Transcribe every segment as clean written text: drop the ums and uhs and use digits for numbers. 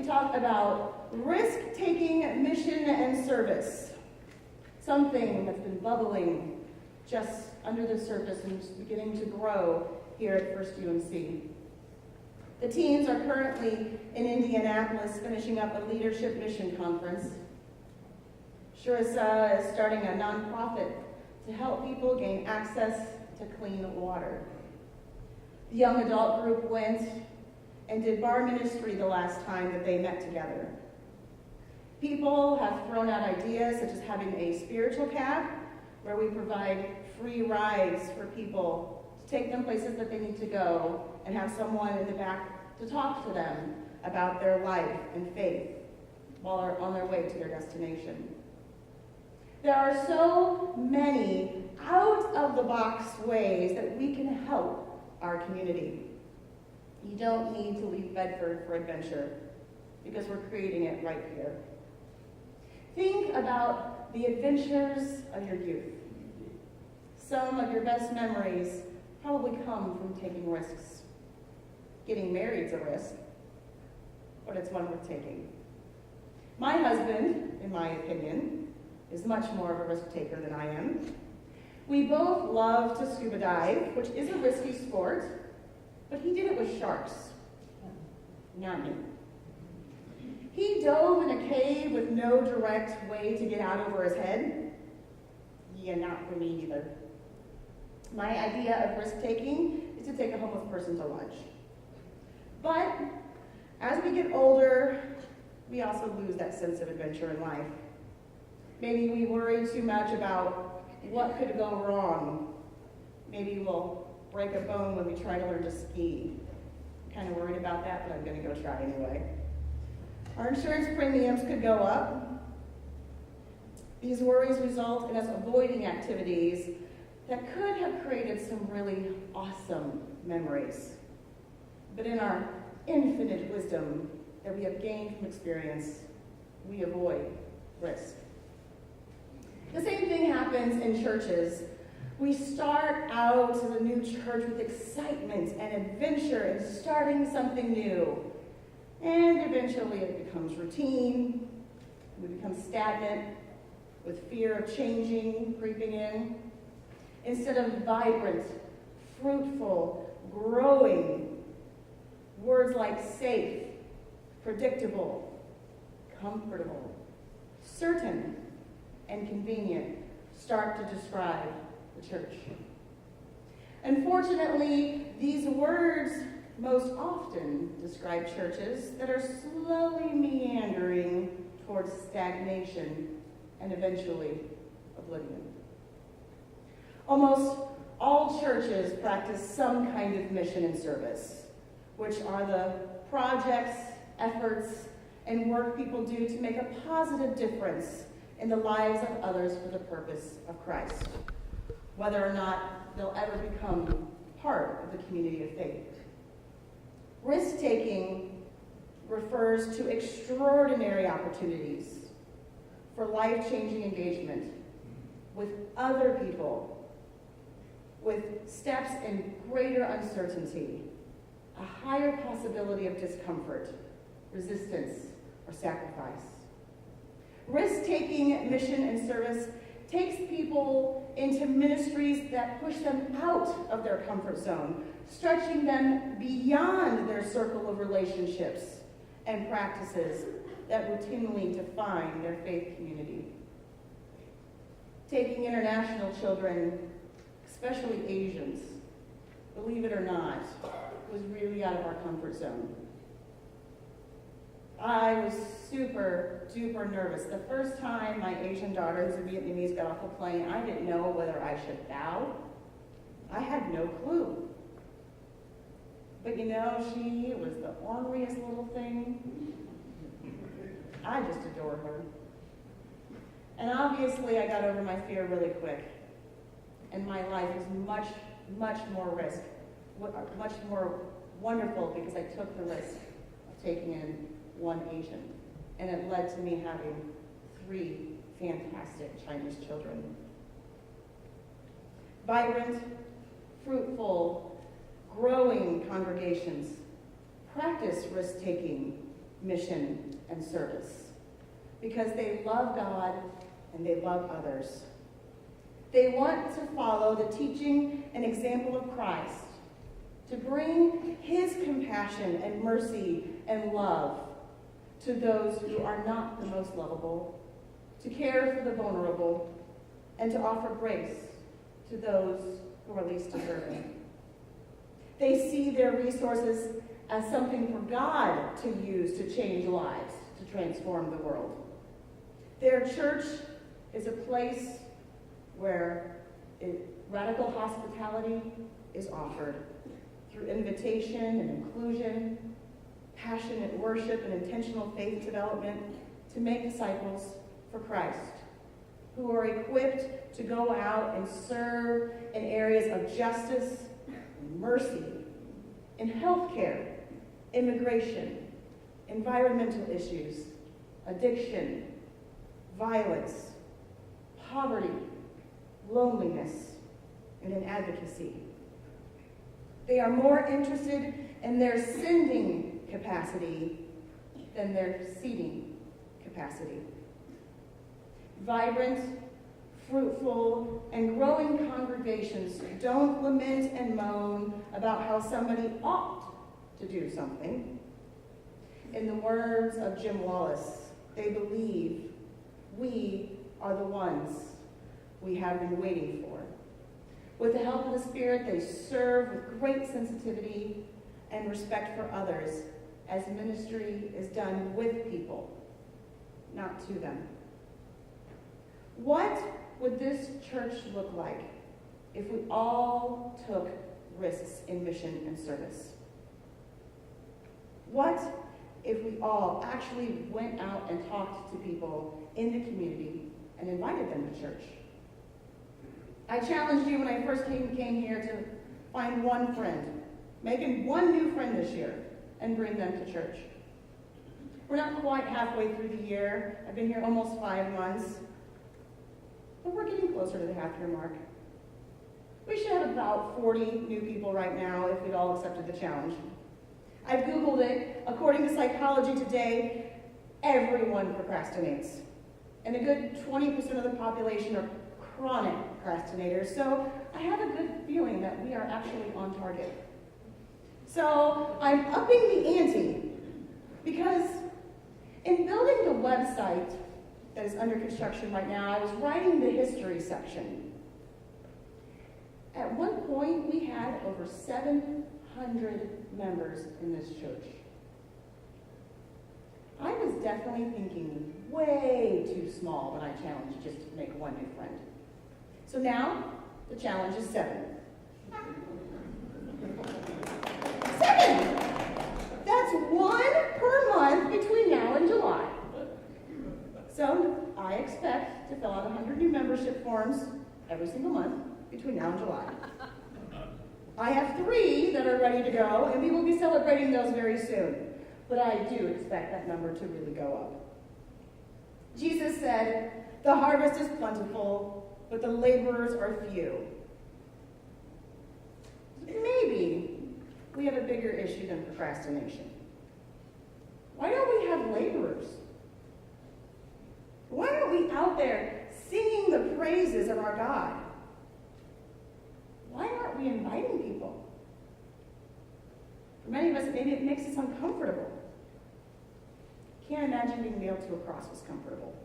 talk about risk-taking mission and service, something that's been bubbling just under the surface and just beginning to grow here at First UMC. The teens are currently in Indianapolis finishing up a leadership mission conference. Sharissa is starting a nonprofit to help people gain access to clean water. The young adult group went and did bar ministry the last time that they met together. People have thrown out ideas such as having a spiritual cab where we provide free rides for people to take them places that they need to go and have someone in the back to talk to them about their life and faith while they're on their way to their destination. There are so many out-of-the-box ways that we can help our community. You don't need to leave Bedford for adventure because we're creating it right here. Think about the adventures of your youth. Some of your best memories probably come from taking risks. Getting married is a risk, but it's one worth taking. My husband, in my opinion, is much more of a risk taker than I am. We both love to scuba dive, which is a risky sport, but he did it with sharks, not me. He dove in a cave with no direct way to get out over his head. Yeah, not for me either. My idea of risk-taking is to take a homeless person to lunch. But as we get older, we also lose that sense of adventure in life. Maybe we worry too much about what could go wrong. Maybe we'll break a bone when we try to learn to ski. I'm kind of worried about that, but I'm going to go try anyway. Our insurance premiums could go up. These worries result in us avoiding activities that could have created some really awesome memories. But in our infinite wisdom that we have gained from experience, we avoid risk. The same thing happens in churches. We start out as a new church with excitement and adventure and starting something new. And eventually it becomes routine, we become stagnant with fear of changing creeping in. Instead of vibrant, fruitful, growing, words like safe, predictable, comfortable, certain, and convenient start to describe the church. Unfortunately, these words most often describe churches that are slowly meandering towards stagnation and eventually oblivion. Almost all churches practice some kind of mission and service, which are the projects, efforts, and work people do to make a positive difference in the lives of others for the purpose of Christ, whether or not they'll ever become part of the community of faith. Risk-taking refers to extraordinary opportunities for life-changing engagement with other people, with steps in greater uncertainty, a higher possibility of discomfort, resistance, or sacrifice. Risk-taking mission and service takes people into ministries that push them out of their comfort zone, stretching them beyond their circle of relationships and practices that routinely define their faith community. Taking international children, especially Asians, believe it or not, was really out of our comfort zone. I was super duper nervous. The first time my Asian daughter, who's a Vietnamese, got off the plane, I didn't know whether I should bow. I had no clue. But you know, she was the orneriest little thing. I just adore her. And obviously I got over my fear really quick. And my life was much, much more risk, much more wonderful because I took the risk of taking in one Asian. And it led to me having 3 fantastic Chinese children. Vibrant, fruitful, growing congregations practice risk-taking mission and service because they love God and they love others. They want to follow the teaching and example of Christ, to bring his compassion and mercy and love to those who are not the most lovable, to care for the vulnerable, and to offer grace to those who are least deserving. They see their resources as something for God to use to change lives, to transform the world. Their church is a place where radical hospitality is offered through invitation and inclusion, passionate worship and intentional faith development to make disciples for Christ, who are equipped to go out and serve in areas of justice and mercy, in healthcare, immigration, environmental issues, addiction, violence, poverty, loneliness, and in advocacy. They are more interested in their sending capacity than their seeding capacity. Vibrant, fruitful, and growing congregations don't lament and moan about how somebody ought to do something. In the words of Jim Wallace, they believe we are the ones we have been waiting for. With the help of the Spirit, they serve with great sensitivity and respect for others as ministry is done with people, not to them. What would this church look like if we all took risks in mission and service? What if we all actually went out and talked to people in the community and invited them to church? I challenged you when I first came here to find one friend, making one new friend this year, and bring them to church. We're not quite halfway through the year. I've been here almost 5 months, but we're getting closer to the half-year mark. We should have about 40 new people right now if we'd all accepted the challenge. I've Googled it. According to Psychology Today, everyone procrastinates. And a good 20% of the population are chronic procrastinators, so I have a good feeling that we are actually on target. So I'm upping the ante because in building the website that is under construction right now, I was writing the history section. At one point, we had over 700 members in this church. I was definitely thinking way too small when I challenged just to make one new friend. So now, the challenge is 7. 7! That's 1 per month between now and July. So I expect to fill out 100 new membership forms every single month between now and July. I have 3 that are ready to go, and we will be celebrating those very soon. But I do expect that number to really go up. Jesus said, "The harvest is plentiful, but the laborers are few." Maybe we have a bigger issue than procrastination. Why don't we have laborers? Why aren't we out there singing the praises of our God? Why aren't we inviting people? For many of us, maybe it makes us uncomfortable. Can't imagine being nailed to a cross was comfortable.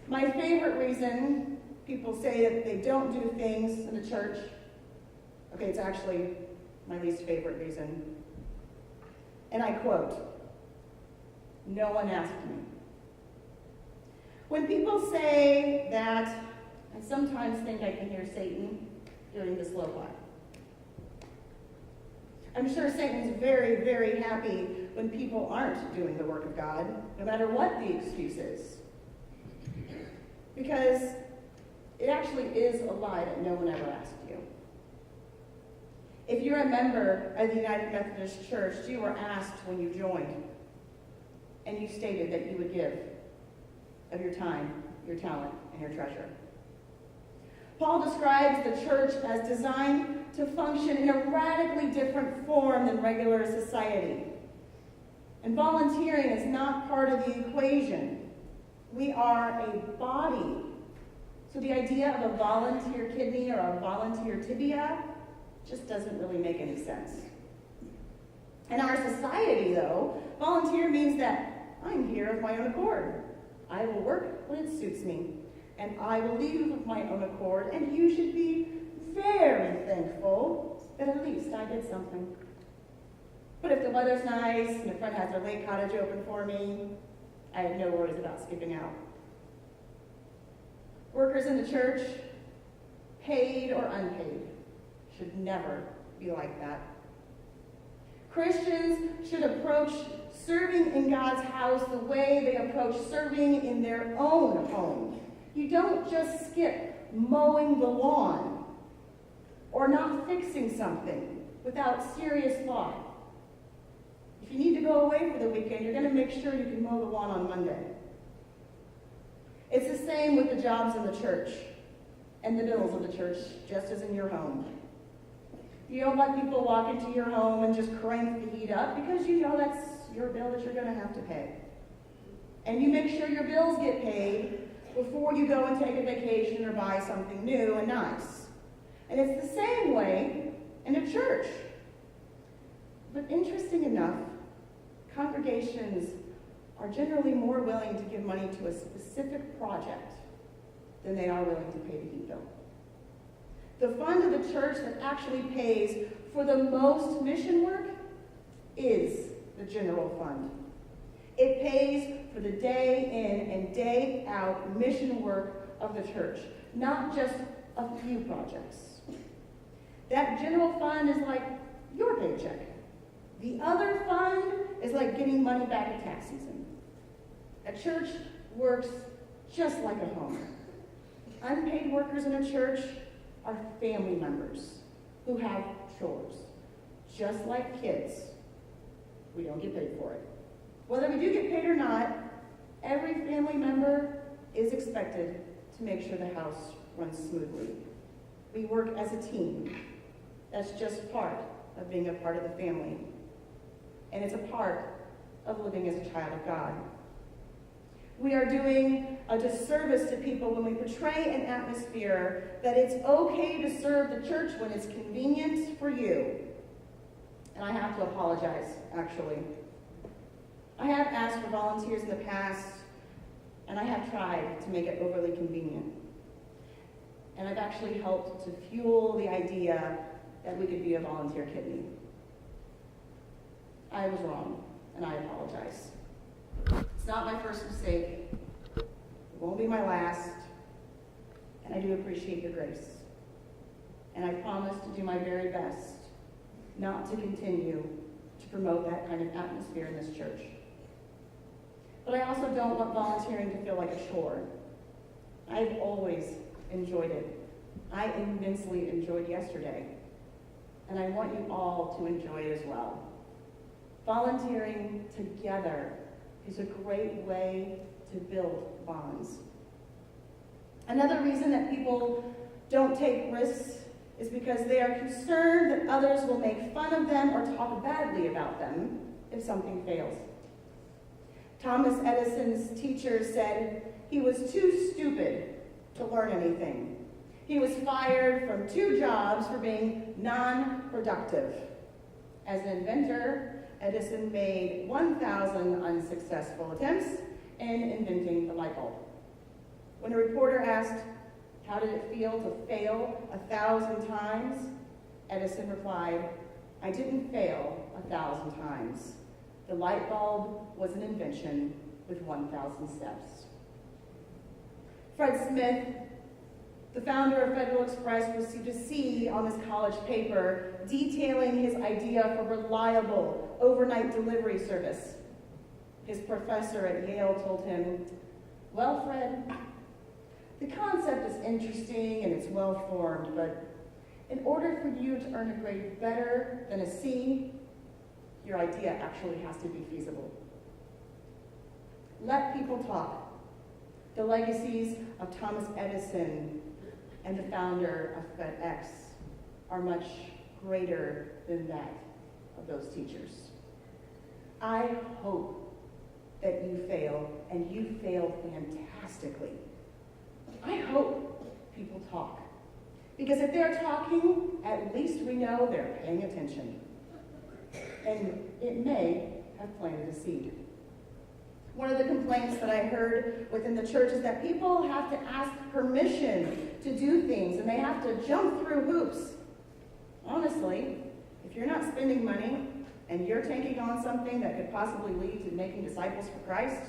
My favorite reason people say that they don't do things in the church, okay, it's actually my least favorite reason. And I quote, "No one asked me." When people say that, I sometimes think I can hear Satan during this lo-fi. I'm sure Satan's very, very happy when people aren't doing the work of God, no matter what the excuse is. Because it actually is a lie that no one ever asked you. If you're a member of the United Methodist Church, you were asked when you joined, and you stated that you would give of your time, your talent, and your treasure. Paul describes the church as designed to function in a radically different form than regular society. And volunteering is not part of the equation. We are a body. So the idea of a volunteer kidney or a volunteer tibia just doesn't really make any sense. In our society, though, volunteer means that I'm here of my own accord. I will work when it suits me, and I will leave of my own accord, and you should be very thankful that at least I did something. But if the weather's nice and a friend has their lake cottage open for me, I have no worries about skipping out. Workers in the church, paid or unpaid, should never be like that. Christians should approach serving in God's house the way they approach serving in their own home. You don't just skip mowing the lawn or not fixing something without serious thought. If you need to go away for the weekend, you're going to make sure you can mow the lawn on Monday. It's the same with the jobs in the church and the bills of the church, just as in your home. You don't let people walk into your home and just crank the heat up because you know that's your bill that you're going to have to pay. And you make sure your bills get paid before you go and take a vacation or buy something new and nice. And it's the same way in a church. But interesting enough, congregations are generally more willing to give money to a specific project than they are willing to pay the heat bill. The fund of the church that actually pays for the most mission work is the general fund. It pays for the day in and day out mission work of the church, not just a few projects. That general fund is like your paycheck. The other fund is like getting money back at tax season. A church works just like a home. Unpaid workers in a church are family members who have chores. Just like kids, we don't get paid for it. Whether we do get paid or not, every family member is expected to make sure the house runs smoothly. We work as a team. That's just part of being a part of the family. And it's a part of living as a child of God. We are doing a disservice to people when we portray an atmosphere that it's okay to serve the church when it's convenient for you. And I have to apologize, actually. I have asked for volunteers in the past, and I have tried to make it overly convenient. And I've actually helped to fuel the idea that we could be a volunteer kidney. I was wrong, and I apologize. It's not my first mistake. It won't be my last. And I do appreciate your grace. And I promise to do my very best not to continue to promote that kind of atmosphere in this church. But I also don't want volunteering to feel like a chore. I've always enjoyed it. I immensely enjoyed yesterday. And I want you all to enjoy it as well. Volunteering together is a great way to build bonds. Another reason that people don't take risks is because they are concerned that others will make fun of them or talk badly about them if something fails. Thomas Edison's teacher said he was too stupid to learn anything. He was fired from 2 jobs for being non-productive. As an inventor, Edison made 1,000 unsuccessful attempts in inventing the light bulb. When a reporter asked, how did it feel to fail 1,000 times? Edison replied, I didn't fail 1,000 times. The light bulb was an invention with 1,000 steps. Fred Smith, the founder of Federal Express, received a C on his college paper detailing his idea for reliable overnight delivery service. His professor at Yale told him, well, Fred, the concept is interesting and it's well formed, but in order for you to earn a grade better than a C, your idea actually has to be feasible. Let people talk. The legacies of Thomas Edison and the founder of FedEx are much greater than that of those teachers. I hope that you fail, and you fail fantastically. I hope people talk. Because if they're talking, at least we know they're paying attention. And it may have planted a seed. One of the complaints that I heard within the church is that people have to ask permission to do things, and they have to jump through hoops. Honestly, if you're not spending money and you're taking on something that could possibly lead to making disciples for Christ,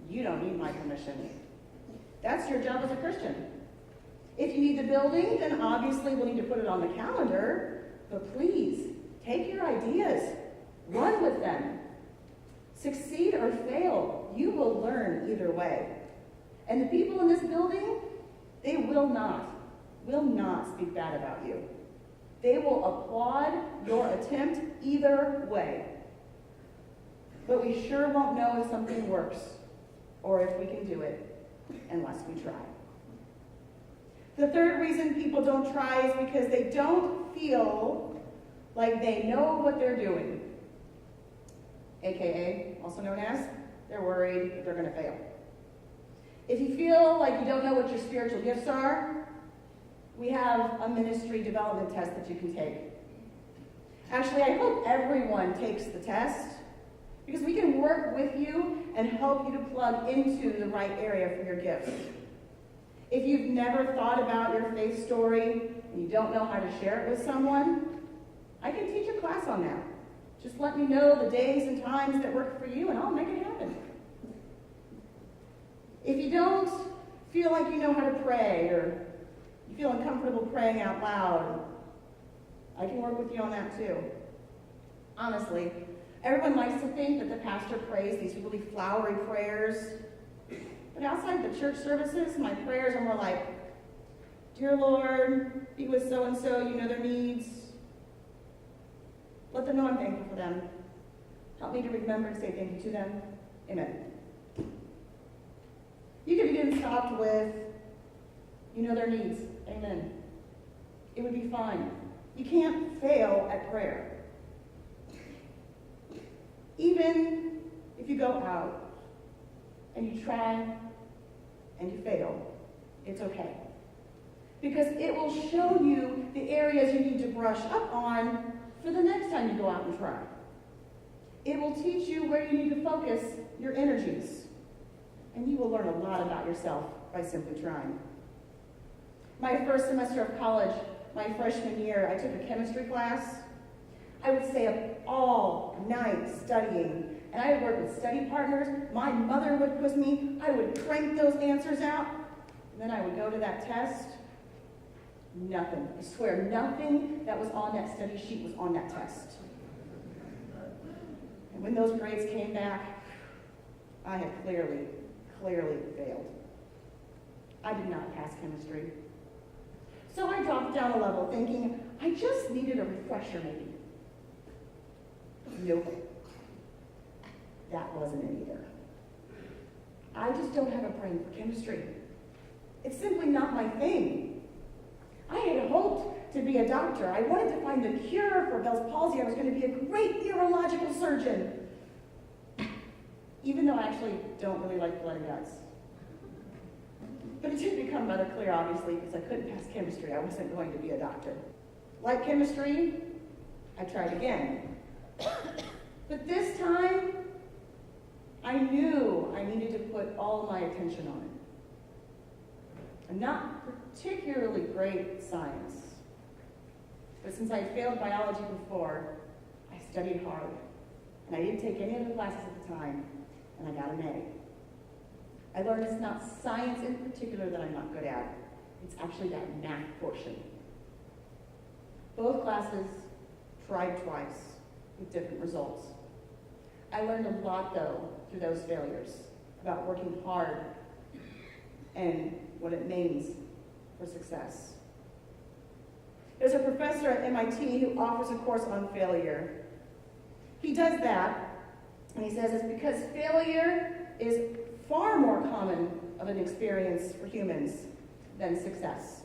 you don't need my permission. That's your job as a Christian. If you need the building, then obviously we'll need to put it on the calendar, but please, take your ideas, run with them. Succeed or fail, you will learn either way. And the people in this building, they will not speak bad about you. They will applaud your attempt either way. But we sure won't know if something works or if we can do it unless we try. The third reason people don't try is because they don't feel like they know what they're doing. AKA, also known as, they're worried that they're going to fail. If you feel like you don't know what your spiritual gifts are, we have a ministry development test that you can take. Actually, I hope everyone takes the test, because we can work with you and help you to plug into the right area for your gifts. If you've never thought about your faith story and you don't know how to share it with someone, I can teach a class on that. Just let me know the days and times that work for you, and I'll make it happen. If you don't feel like you know how to pray, or you feel uncomfortable praying out loud, I can work with you on that too. Honestly, everyone likes to think that the pastor prays these really flowery prayers. But outside the church services, my prayers are more like, "Dear Lord, be with so-and-so, you know their needs. Let them know I'm thankful for them. Help me to remember to say thank you to them. Amen." You could begin stopped with, "You know their needs. Amen." It would be fine. You can't fail at prayer. Even if you go out and you try and you fail, it's okay. Because it will show you the areas you need to brush up on for the next time you go out and try. It will teach you where you need to focus your energies. And you will learn a lot about yourself by simply trying. My first semester of college, my freshman year, I took a chemistry class. I would stay up all night studying, and I would work with study partners. My mother would quiz me. I would crank those answers out, and then I would go to that test. Nothing. I swear, nothing that was on that study sheet was on that test. And when those grades came back, I had clearly failed. I did not pass chemistry. So I dropped down a level thinking, I just needed a refresher maybe. Nope. That wasn't it either. I just don't have a brain for chemistry. It's simply not my thing. I had hoped to be a doctor. I wanted to find the cure for Bell's palsy. I was going to be a great neurological surgeon. Even though I actually don't really like blood and guts. But it did become rather clear, obviously, because I couldn't pass chemistry. I wasn't going to be a doctor. Like chemistry, I tried again. But this time, I knew I needed to put all my attention on it. I'm not particularly great at science. But since I failed biology before, I studied hard. And I didn't take any other classes at the time, and I got an A. I learned it's not science in particular that I'm not good at. It's actually that math portion. Both classes tried twice with different results. I learned a lot, though, through those failures about working hard and what it means for success. There's a professor at MIT who offers a course on failure. He does that, and he says it's because failure is far more common of an experience for humans than success.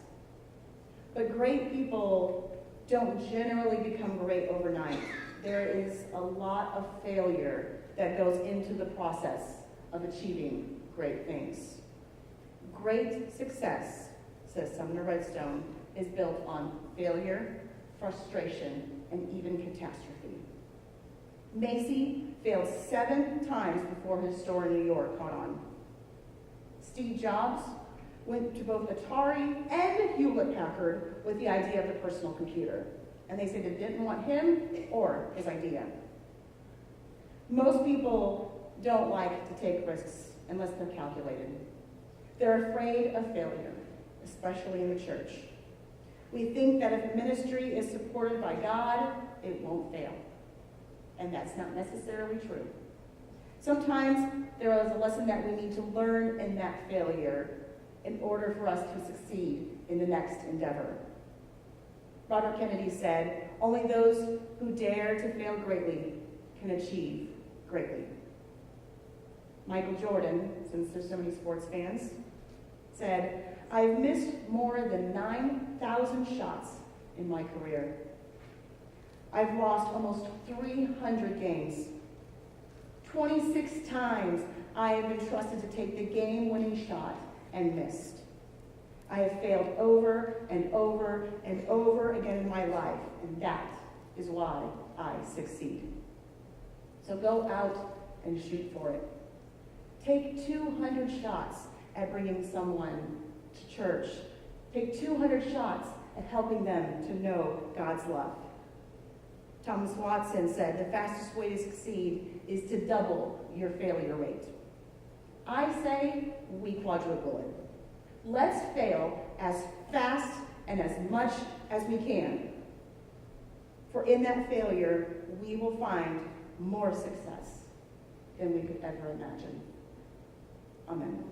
But great people don't generally become great overnight. there is a lot of failure that goes into the process of achieving great things. Great success, says Sumner Redstone, is built on failure, frustration, and even catastrophe. Macy failed 7 times before his store in New York caught on. Steve Jobs went to both Atari and Hewlett-Packard with the idea of the personal computer, and they said they didn't want him or his idea. Most people don't like to take risks unless they're calculated. They're afraid of failure, especially in the church. We think that if ministry is supported by God, it won't fail. And that's not necessarily true. Sometimes there is a lesson that we need to learn in that failure in order for us to succeed in the next endeavor. Robert Kennedy said, "Only those who dare to fail greatly can achieve greatly." Michael Jordan, since there's so many sports fans, said, "I've missed more than 9,000 shots in my career. I've lost almost 300 games. 26 times I have been trusted to take the game-winning shot and missed. I have failed over and over and over again in my life, and that is why I succeed." So go out and shoot for it. Take 200 shots at bringing someone to church. Take 200 shots at helping them to know God's love. Thomas Watson said, "The fastest way to succeed is to double your failure rate." I say we quadruple it. Let's fail as fast and as much as we can. For in that failure, we will find more success than we could ever imagine. Amen.